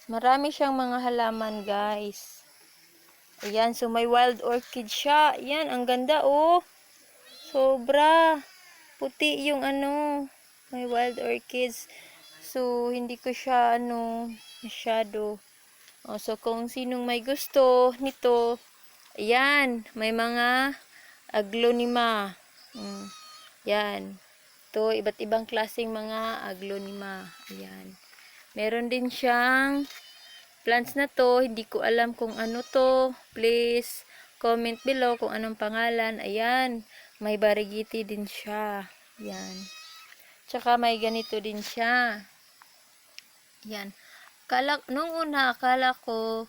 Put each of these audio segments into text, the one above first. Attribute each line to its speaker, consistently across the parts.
Speaker 1: Marami siyang mga halaman, guys. Ayan, so may wild orchid siya. Ayan, ang ganda, oh. Sobra. Puti yung ano, may wild orchids. So, hindi ko siya, masyado. Oh, so, kung sinong may gusto nito, ayan, may mga aglonema. Yan. Ito, iba't ibang klaseng mga aglonema. Ayan. Meron din siyang plants na to. Hindi ko alam kung ano to. Please, comment below kung anong pangalan. Ayan. May barigiti din siya. Ayan. Tsaka may ganito din siya. Ayan. Nung una, akala ko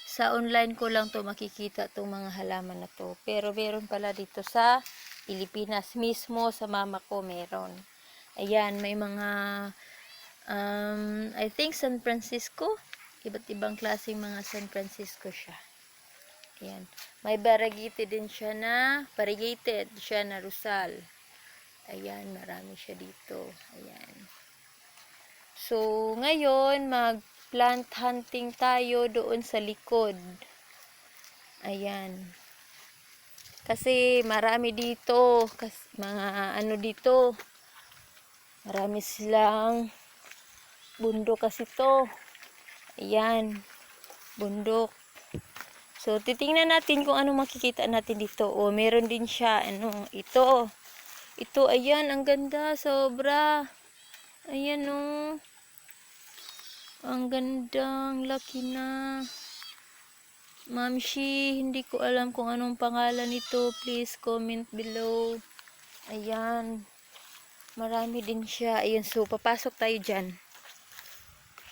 Speaker 1: sa online ko lang to makikita tong mga halaman na to. Pero meron pala dito sa Pilipinas mismo, sa mama ko meron. Ayan, may mga I think San Francisco. Iba't ibang klaseng mga San Francisco siya. Ayan. May variegated din siya na, variegated siya na Rosal. Ayan, marami siya dito. Ayan. So, ngayon, mag-plant hunting tayo doon sa likod. Ayan. Kasi marami dito, mga ano dito, marami silang bundok kasi to. Ayan, bundok. So, titingnan natin kung ano makikita natin dito. O, meron din siya, ito. Ito, ayan, ang ganda, sobra. Ayan, ang gandang, laki na. Mamshi, hindi ko alam kung anong pangalan nito. Please comment below. Ayan. Marami din siya. Ayan, so papasok tayo dyan.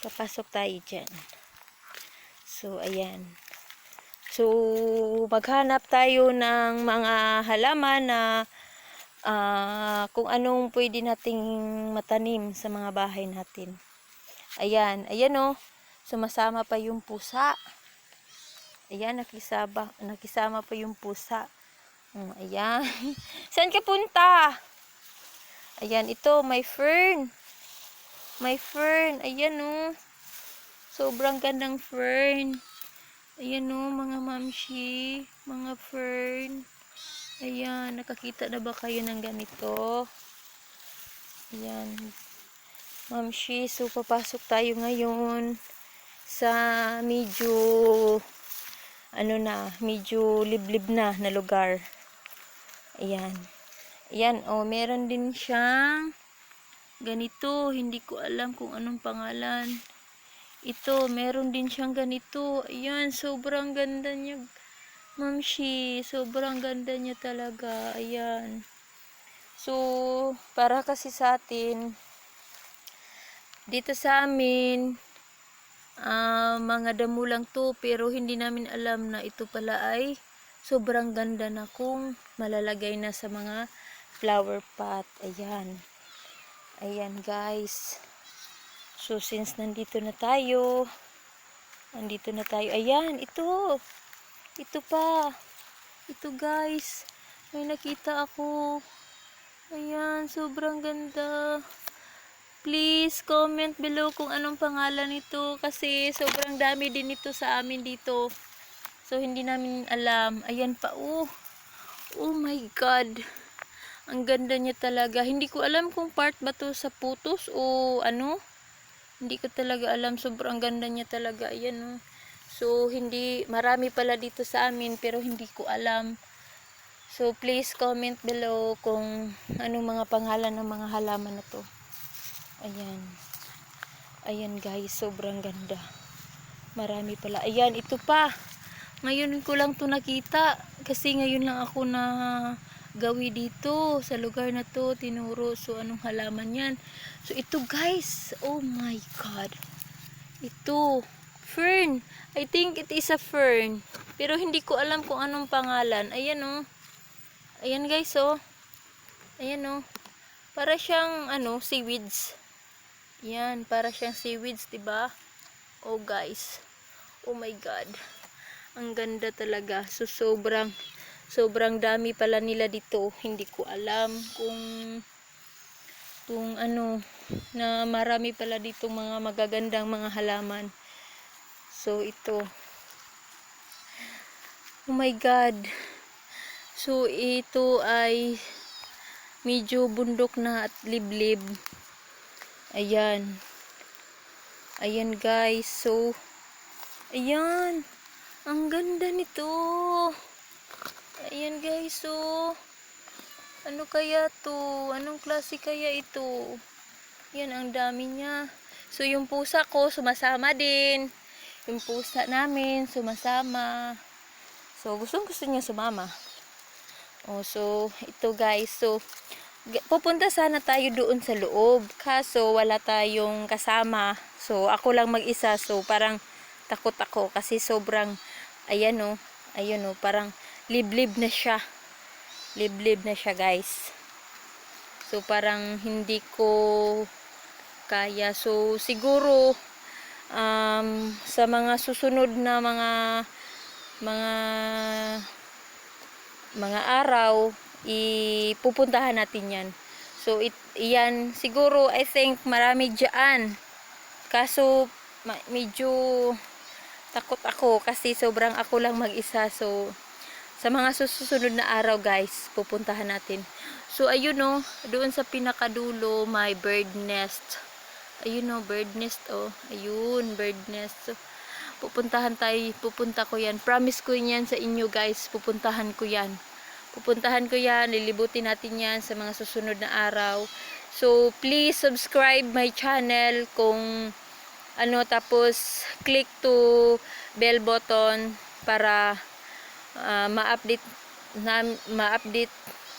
Speaker 1: Papasok tayo dyan. So, ayan. So, maghanap tayo ng mga halaman na kung anong pwede nating matanim sa mga bahay natin. Ayan. Ayan, sumasama pa yung pusa. Ayan, nakisama pa yung pusa. Ayan. Saan ka punta? Ayan, ito, may fern. May fern. Ayan, sobrang gandang fern. Ayan, mga mamshi. Mga fern. Ayan, nakakita na ba kayo ng ganito? Ayan. Mamshi, so papasok tayo ngayon sa medyo medyo liblib na lugar. Ayan. Ayan, meron din siyang ganito, hindi ko alam kung anong pangalan. Ito, meron din siyang ganito. Ayan, sobrang ganda niya. Mamshi, sobrang ganda niya talaga. Ayan. So, para kasi sa atin, dito sa amin, mga damo lang to, pero hindi namin alam na ito pala ay sobrang ganda na kung malalagay na sa mga flower pot. Ayan. Ayan, guys. So, since nandito na tayo, ayan, ito. Ito pa. Ito, guys. May nakita ako. Ayan, sobrang ganda. Please comment below kung anong pangalan nito kasi sobrang dami din ito sa amin dito. So, hindi namin alam. Ayan pa, oh. Oh my God. Ang ganda niya talaga. Hindi ko alam kung part ba to sa putos o ano. Hindi ko talaga alam. Sobrang ganda niya talaga. Ayan, So, marami pala dito sa amin pero hindi ko alam. So, please comment below kung anong mga pangalan ng mga halaman na to. Ayan. Ayan, guys. Sobrang ganda. Marami pala. Ayan, ito pa. Ngayon ko lang to nakita. Kasi ngayon lang ako na gawi dito. Sa lugar na to. Tinuro. So, anong halaman yan? So, ito, guys. Oh my God. Ito. Fern. I think it is a fern. Pero hindi ko alam kung anong pangalan. Ayan, Ayan, guys, Ayan, Para siyang, seaweeds. Yan, para siyang seaweeds, diba? Oh, guys. Oh my God. Ang ganda talaga. So, sobrang dami pala nila dito. Hindi ko alam kung na marami pala dito mga magagandang mga halaman. So, ito. Oh my God. So, ito ay medyo bundok na at liblib. Ayan. Ayan guys. So, ayan. Ang ganda nito. Ayan guys. So, ano kaya to? Anong klase kaya ito? Yan, ang dami niya. So, yung pusa ko, sumasama din. Yung pusa namin, sumasama. So, gusto niya sumama. Oh, so, ito guys. So, pupunta sana tayo doon sa loob. Kaso, wala tayong kasama. So, ako lang mag-isa. So, parang takot ako. Kasi sobrang, ayan o. Ayun o, parang liblib na siya. Liblib na siya guys. So, parang hindi ko kaya. So, siguro, sa mga susunod na mga mga araw, ipupuntahan natin yan. So, iyan, siguro, I think, marami dyan. Kaso, medyo takot ako kasi sobrang ako lang mag-isa. So, sa mga susunod na araw, guys, pupuntahan natin. So, ayun o, doon sa pinakadulo, may bird nest. Ayun o, bird nest o. Ayun, bird nest. So, pupunta ko yan. Promise ko yan sa inyo guys, pupuntahan ko yan. Pupuntahan ko yan, lilibutin natin yan sa mga susunod na araw. So, please subscribe my channel kung ano, tapos click to bell button para ma-update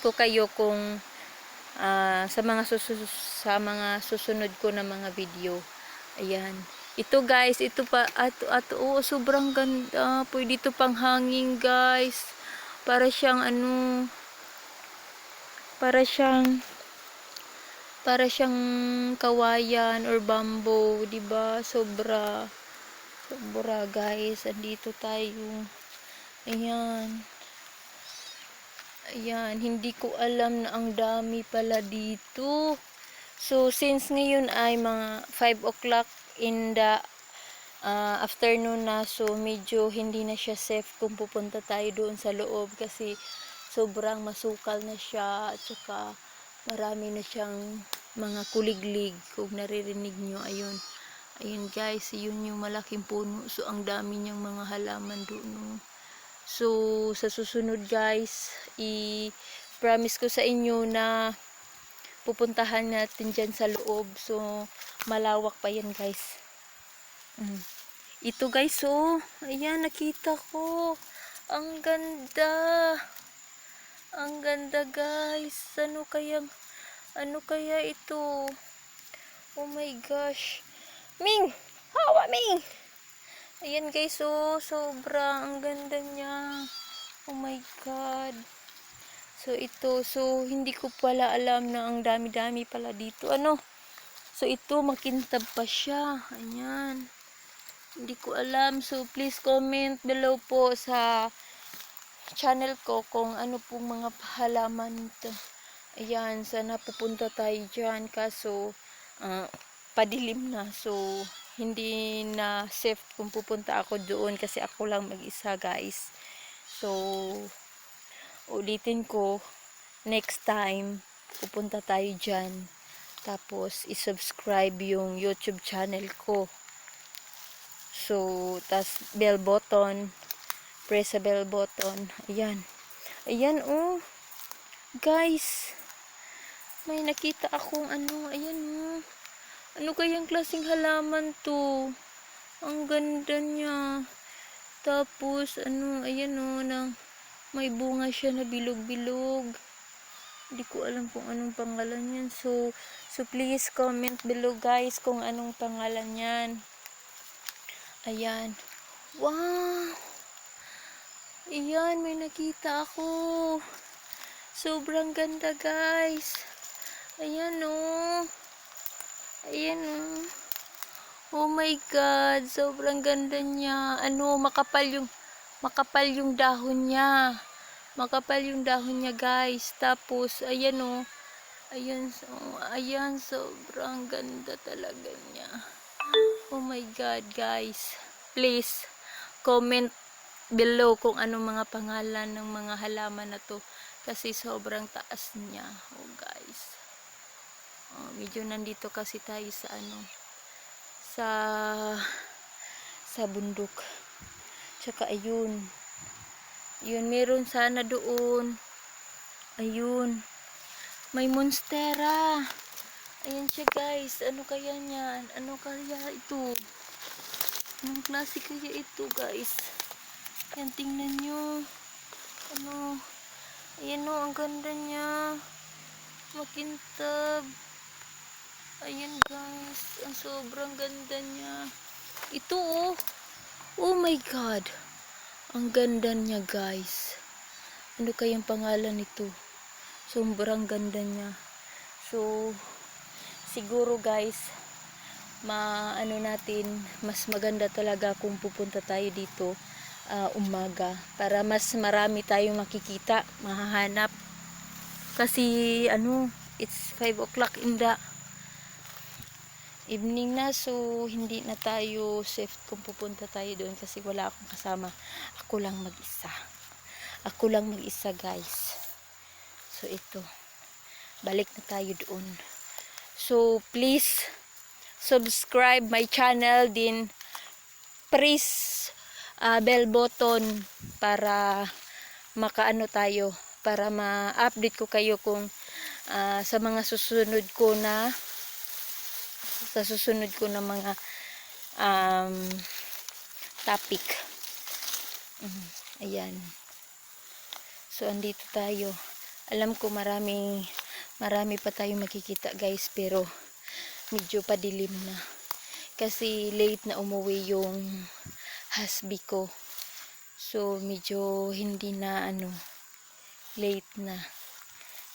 Speaker 1: ko kayo kung sa mga susunod ko na mga video. Ayan. Ito guys, ito pa oh, sobrang ganda. Pwede ito pang hanging guys. Para siyang ano, para siyang kawayan or bamboo, 'di ba? Sobra guys. Andito tayo. Ayan. Ayan, hindi ko alam na ang dami pala dito. So, since ngayon ay mga 5 o'clock in the afternoon na, so medyo hindi na siya safe kung pupunta tayo doon sa loob kasi sobrang masukal na siya at saka marami na siyang mga kuliglig kung naririnig nyo. Ayun guys, yun yung malaking puno. So, ang dami niyang mga halaman doon. So, sa susunod guys, i-promise ko sa inyo na pupuntahan natin dyan sa loob. So, malawak pa yan guys. Ito guys, oh. Ayan, nakita ko. Ang ganda. Ang ganda guys. Ano kaya ito? Oh my gosh. Ming! Hawa, Ming! Ayan guys, oh. Sobrang ang ganda niya. Oh my God. So, ito. So, hindi ko pala alam na ang dami-dami pala dito. Ano? So, ito, makintab pa siya. Ayan. Hindi ko alam. So, please comment below po sa channel ko kung ano pong mga halaman ito. Ayan, sana pupunta tayo dyan. Kaso, padilim na. So, hindi na safe kung pupunta ako doon kasi ako lang mag-isa guys. So, ulitin ko, next time, pupunta tayo dyan. Tapos, isubscribe yung YouTube channel ko. So, tas bell button. Press sa bell button. Ayan. Ayan, oh. Guys, may nakita akong ano. Ayan, oh. Ano kayang klaseng halaman to? Ang ganda niya. Tapos, ano, ayan, oh. May bunga siya na bilog-bilog. Hindi ko alam kung anong pangalan yan. So please comment below guys kung anong pangalan yan. Ayan. Wow! Ayan, may nakita ako. Sobrang ganda guys. Ayan oh. Ayan oh. Oh my God, sobrang ganda niya. Ano, makapal yung dahon niya. Makapal yung dahon niya guys. Tapos, ayan oh. Ayan, sobrang ganda talaga niya. Oh my God guys. please comment below kung anong mga pangalan ng mga halaman na to, kasi sobrang taas niya. Oh guys, medyo nandito kasi tayo sa sa bundok. Tsaka ayun, meron sana doon. Ayun, may monstera. Ayan siya guys. Ano kaya niyan? Ano kaya ito? Anong klase kaya ito guys? Yan, tingnan nyo. Ayan o, ang ganda niya. Makintab. Ayan guys, ang sobrang ganda niya. Ito oh. Oh my god. Ang ganda niya guys. Ano kayang pangalan nito? Sobrang ganda niya. So, siguro guys, natin, mas maganda talaga kung pupunta tayo dito umaga, para mas marami tayong makikita, mahahanap. Kasi it's 5 o'clock in the evening na, so hindi na tayo safe kung pupunta tayo doon kasi wala akong kasama. Ako lang mag-isa guys. So ito, balik na tayo doon. So please subscribe my channel, din press bell button para makaano tayo, para ma-update ko kayo kung sa mga susunod ko na mga topic. Ayan. So andito tayo. Alam ko marami pa tayong makikita guys, pero medyo padilim na. Kasi late na umuwi yung husband ko. So medyo hindi na late na.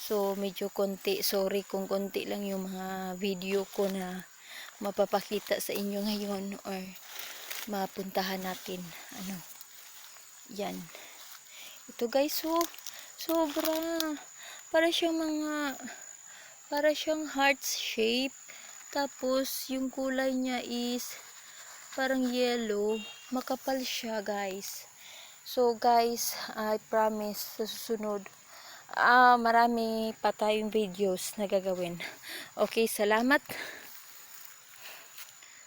Speaker 1: So medyo konti, sorry kung konti lang yung mga video ko na mapapakita sa inyo ngayon or mapuntahan natin. Yan. Ito guys, so sobra. Para siyang hearts shape. Tapos yung kulay niya is parang yellow. Makapal siya guys. So guys, I promise sa susunod marami pa tayong videos na gagawin. Okay, salamat.